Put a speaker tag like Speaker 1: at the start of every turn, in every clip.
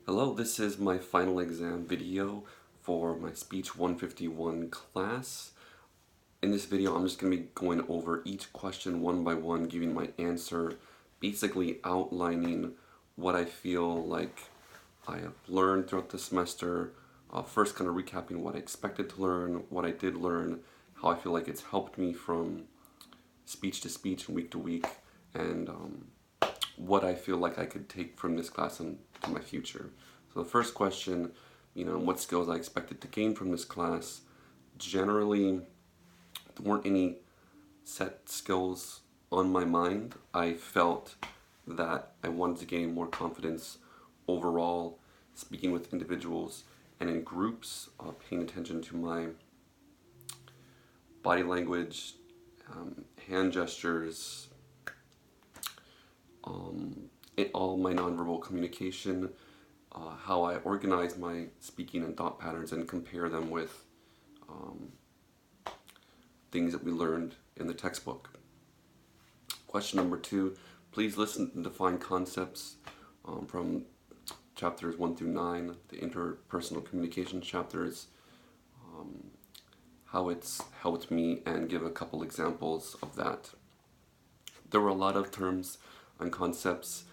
Speaker 1: Hello, this is my final exam video for my Speech 151 class. In this video, I'm just going to be going over each question one by one, giving my answer, basically outlining what I feel like I have learned throughout the semester. First, kind of recapping what I expected to learn, what I did learn, how I feel like it's helped me from speech to speech and week to week, and what I feel like I could take from this class into my future. So the first question, what skills I expected to gain from this class. Generally, there weren't any set skills on my mind. I felt that I wanted to gain more confidence overall, speaking with individuals and in groups, paying attention to my body language, hand gestures, all my nonverbal communication, how I organize my speaking and thought patterns and compare them with things that we learned in the textbook. Question number 2, please listen and define concepts from chapters 1 through 9, the interpersonal communication chapters, how it's helped me, and give a couple examples of that. There were a lot of terms and concepts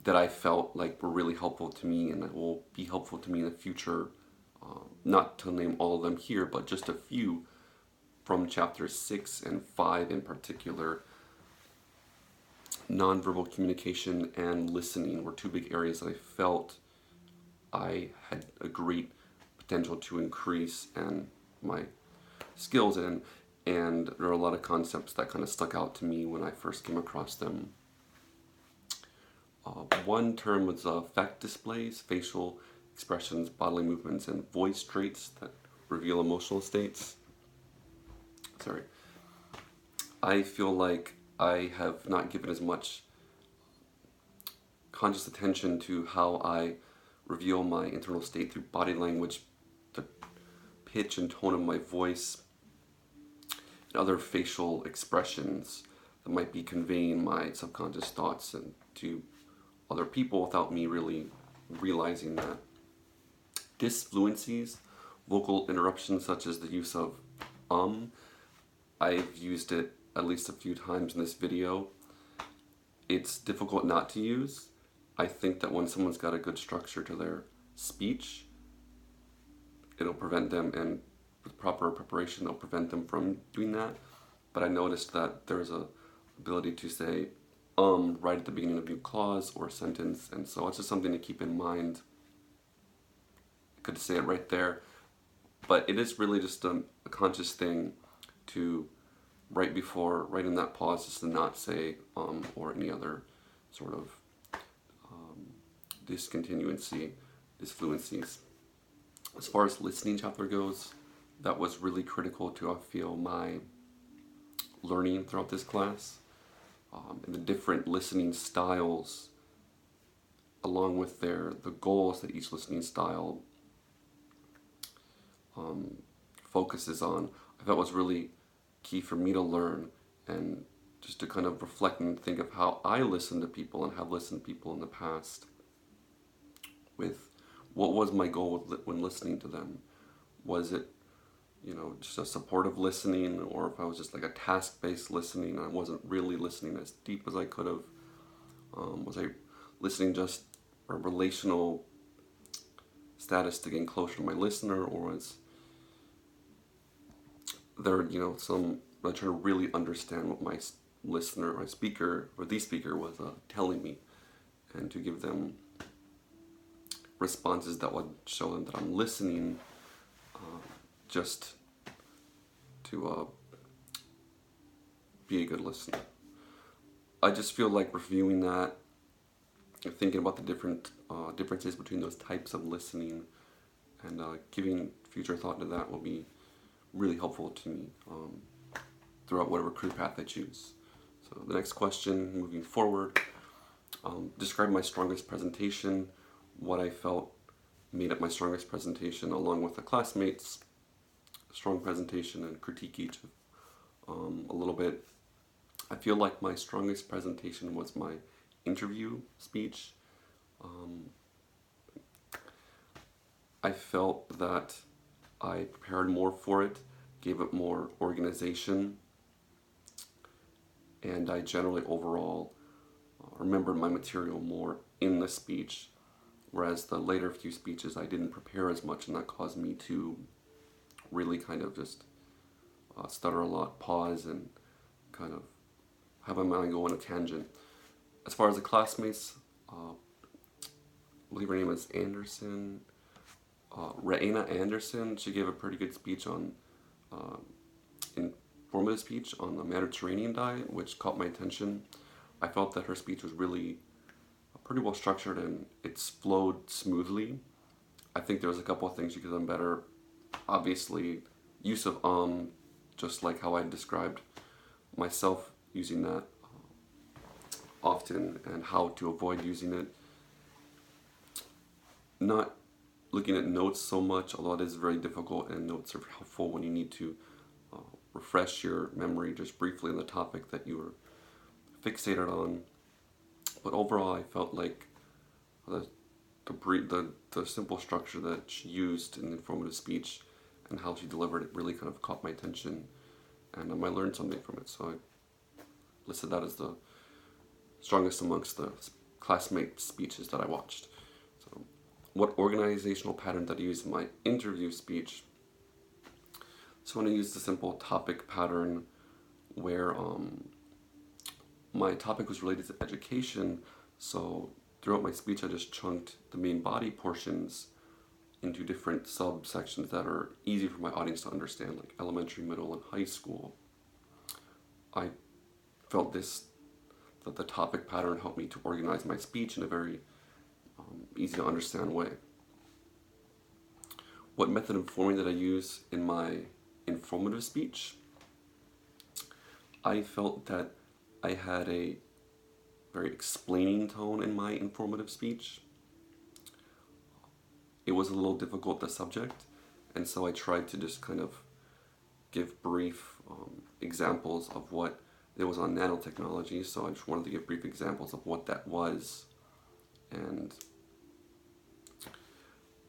Speaker 1: that I felt like were really helpful to me and that will be helpful to me in the future. Not to name all of them here, but just a few from chapters 6 and 5 in particular. Nonverbal communication and listening were two big areas that I felt I had a great potential to increase and my skills in, and there are a lot of concepts that kind of stuck out to me when I first came across them. One term was affect displays, facial expressions, bodily movements, and voice traits that reveal emotional states. Sorry. I feel like I have not given as much conscious attention to how I reveal my internal state through body language, the pitch and tone of my voice, and other facial expressions that might be conveying my subconscious thoughts and to other people without me really realizing that. Disfluencies, vocal interruptions such as the use of I've used it at least a few times in this video. It's difficult not to use. I think that when someone's got a good structure to their speech, it'll prevent them, and with proper preparation, it'll prevent them from doing that. But I noticed that there's a ability to say right at the beginning of a new clause or a sentence, and so it's just something to keep in mind. I could say it right there, but it is really just a conscious thing to right in that pause, just to not say or any other sort of disfluencies. As far as listening chapter goes, that was really critical to, I feel, my learning throughout this class. And the different listening styles, along with the goals that each listening style focuses on, I thought was really key for me to learn, and just to kind of reflect and think of how I listen to people and have listened to people in the past, with what was my goal when listening to them. Was it just a supportive listening, or if I was just like a task-based listening and I wasn't really listening as deep as I could have? Was I listening just a relational status to gain closer to my listener, or was there, some I trying to really understand what my listener, my speaker, or the speaker was telling me, and to give them responses that would show them that I'm listening, just to be a good listener. I just feel like reviewing that, thinking about the different differences between those types of listening, and giving future thought to that will be really helpful to me throughout whatever career path I choose. So the next question, moving forward, describe my strongest presentation, what I felt made up my strongest presentation, along with the classmates' strong presentation, and critique each a little bit. I feel like my strongest presentation was my interview speech. I felt that I prepared more for it, gave it more organization, and I generally overall remembered my material more in the speech, whereas the later few speeches I didn't prepare as much, and that caused me to really kind of just stutter a lot, pause, and kind of have my mind go on a tangent. As far as the classmates, I believe her name was Anderson, Raina Anderson. She gave a pretty good speech on, informative speech on the Mediterranean diet, which caught my attention. I felt that her speech was really pretty well structured and it's flowed smoothly. I think there was a couple of things she could have done better. Obviously, use of just like how I described myself using that often and how to avoid using it. Not looking at notes so much, although it is very difficult, and notes are helpful when you need to uh, refresh your memory just briefly on the topic that you were fixated on. But overall, I felt like the simple structure that she used in informative speech and how she delivered it really kind of caught my attention, and I learned something from it. So I listed that as the strongest amongst the classmate speeches that I watched. So, what organizational pattern did I use in my interview speech? So, when I used the simple topic pattern where my topic was related to education, so throughout my speech I just chunked the main body portions into different subsections that are easy for my audience to understand, like elementary, middle, and high school. I felt that the topic pattern helped me to organize my speech in a very easy to understand way. What method of forming did I use in my informative speech? I felt that I had a very explaining tone in my informative speech. It was a little difficult, the subject, and so I tried to just kind of give brief examples of what it was on nanotechnology, so I just wanted to give brief examples of what that was, and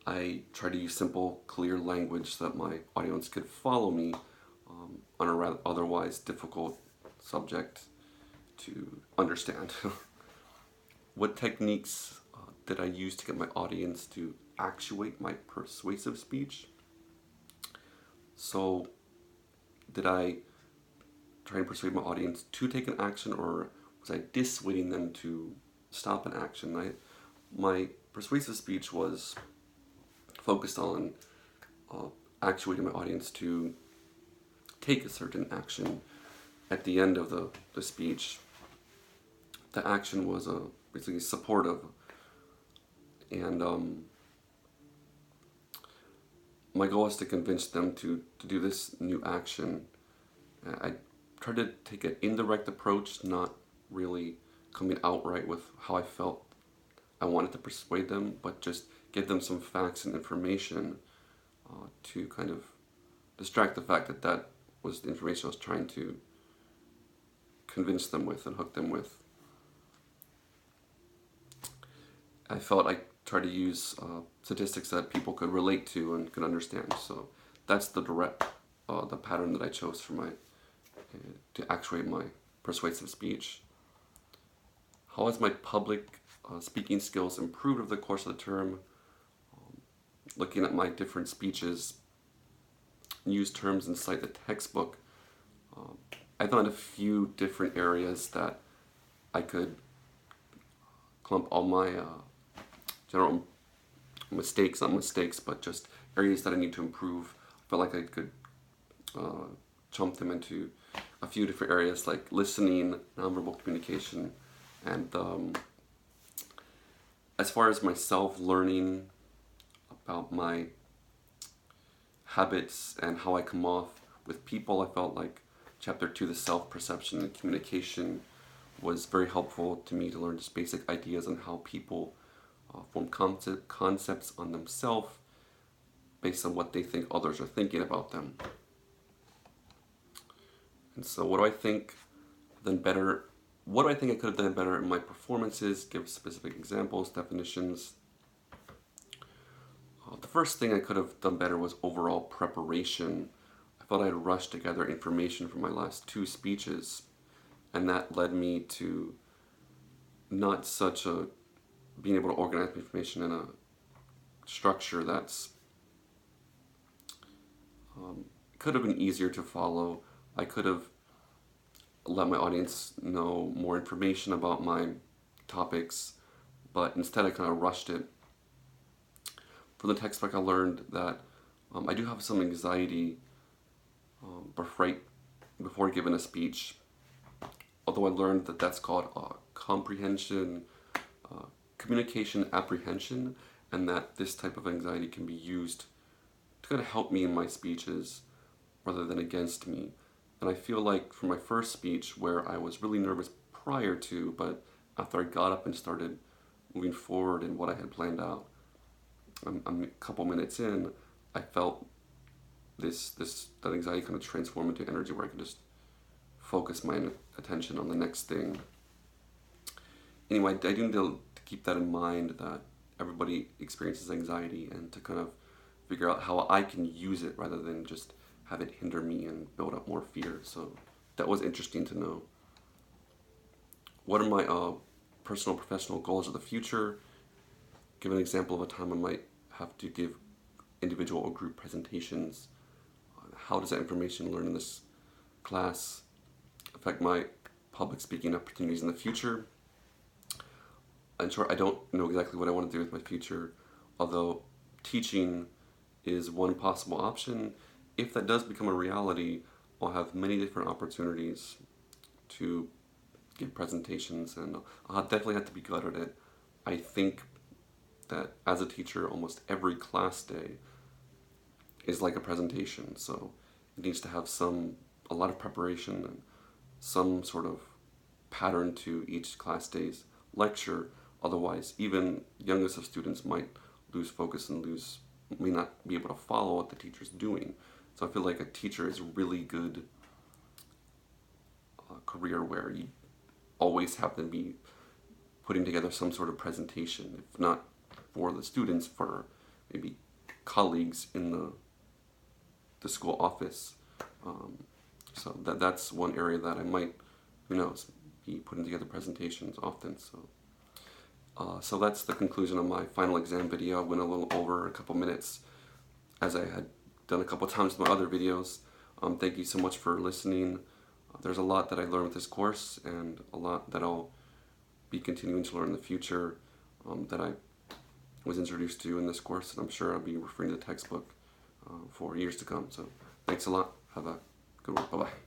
Speaker 1: I tried to use simple, clear language so that my audience could follow me on a rather otherwise difficult subject to understand. What techniques did I use to get my audience to actuate my persuasive speech? So, did I try and persuade my audience to take an action, or was I dissuading them to stop an action? My persuasive speech was focused on actuating my audience to take a certain action. At the end of the speech, the action was basically supportive, and my goal was to convince them to do this new action. I tried to take an indirect approach, not really coming outright with how I felt I wanted to persuade them, but just give them some facts and information to kind of distract the fact that that was the information I was trying to convince them with and hook them with. I felt I tried to use statistics that people could relate to and could understand. So that's the pattern that I chose for my to actuate my persuasive speech. How has my public speaking skills improved over the course of the term? Looking at my different speeches, use terms and cite the textbook, I found a few different areas that I could clump all my general mistakes, not mistakes, but just areas that I need to improve. I felt like I could chunk them into a few different areas like listening, nonverbal communication, and as far as myself learning about my habits and how I come off with people, I felt like Chapter 2, the self-perception and communication, was very helpful to me to learn just basic ideas on how people form concepts on themselves based on what they think others are thinking about them. And so what do I think I could have done better in my performances? Give specific examples, definitions. The first thing I could have done better was overall preparation. I felt I had rushed to gather information from my last two speeches, and that led me to not such a being able to organize information in a structure that's could have been easier to follow. I could have let my audience know more information about my topics, but instead I kind of rushed it. From the textbook, I learned that I do have some anxiety right before giving a speech, although I learned that that's called comprehension, communication apprehension, and that this type of anxiety can be used to kind of help me in my speeches rather than against me. And I feel like for my first speech, where I was really nervous prior to, but after I got up and started moving forward in what I had planned out, I'm a couple minutes in, I felt that anxiety kind of transform into energy where I can just focus my attention on the next thing. Anyway, I do need to keep that in mind, that everybody experiences anxiety, and to kind of figure out how I can use it rather than just have it hinder me and build up more fear. So that was interesting to know. What are my personal professional goals of the future? Give an example of a time I might have to give individual or group presentations. How does that information learned in this class affect my public speaking opportunities in the future? In short, I don't know exactly what I want to do with my future, although teaching is one possible option. If that does become a reality, I'll have many different opportunities to give presentations, and I'll definitely have to be good at it. I think that as a teacher, almost every class day is like a presentation, so it needs to have a lot of preparation and some sort of pattern to each class day's lecture. Otherwise, even youngest of students might lose focus and may not be able to follow what the teacher's doing. So I feel like a teacher is a really good career where you always have to be putting together some sort of presentation, if not for the students, for maybe colleagues in the school office. So that's one area that I might, who knows, be putting together presentations often. So that's the conclusion of my final exam video. I went a little over a couple minutes, as I had done a couple times with my other videos. Thank you so much for listening. There's a lot that I learned with this course, and a lot that I'll be continuing to learn in the future, that I was introduced to in this course, and I'm sure I'll be referring to the textbook for years to come. So thanks a lot. Have a good one. Bye-bye.